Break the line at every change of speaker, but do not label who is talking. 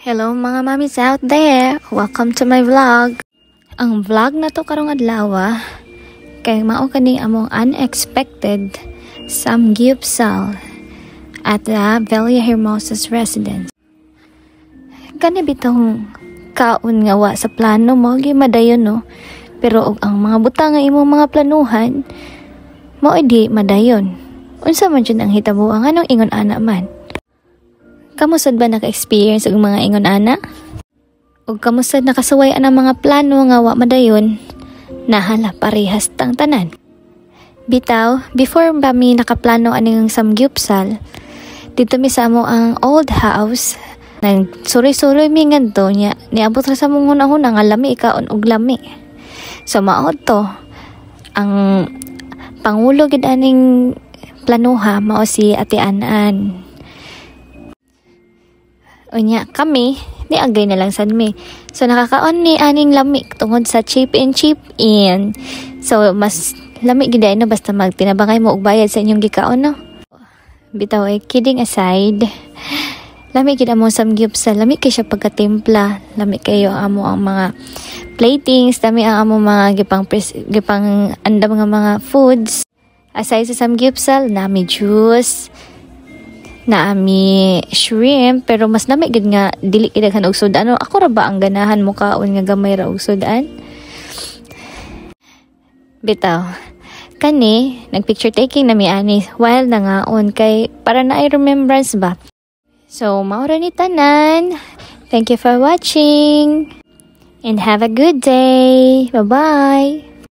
Hello mga mamis out there! Welcome to my vlog! Ang vlog na to karong adlaw kay mao kani among unexpected samgyupsal at the Villahermosa's residence. Kani bitong kaon nga wa sa plano mo gi madayon no. Pero og ang mga butang nga imong mga planuhan mao di madayon. Unsa man jud ang hitabo ang anong ingon ana man? Kamusad ba naka-experience og mga ingon ana? O kamusad nakasuway ang mga plano nga wa madayon? Nahala parehas tang tanan. Bitaw, before ba mi nakaplano aning samgyupsal, dito mi sa amo ang old house. Nang suri-suri mi ngadto nya, niabot ra sa mong hunahuna nga lami ikaon og lami. So mao to ang pangulo gid aning planuha mao si Ate Anan. Unya kami, ni-agree na lang sad mi. So nakakaon ni aning lami tungod sa cheap in. So mas lami gid no basta magtinabangay mo og bayad sa inyong gikaon no. Bitaw kidding aside. Lami gid amo samgyupsal, lami kay siya pagkatimpla, lami kayo amo ang mga platings, lami ang amo mga gipang andam nga mga foods. Aside sa samgyupsal, nami juice, naami shrimp, pero mas nami gid nga dili kidaghan og sudan. Ako ra ba ang ganahan mo kaon nga gamay ra og sudan? Bitaw. Kani, nag-picture taking nami ani while nangaon kay para na ay remembrance ba. So, mao ra ni tanan. Thank you for watching and have a good day. Bye-bye.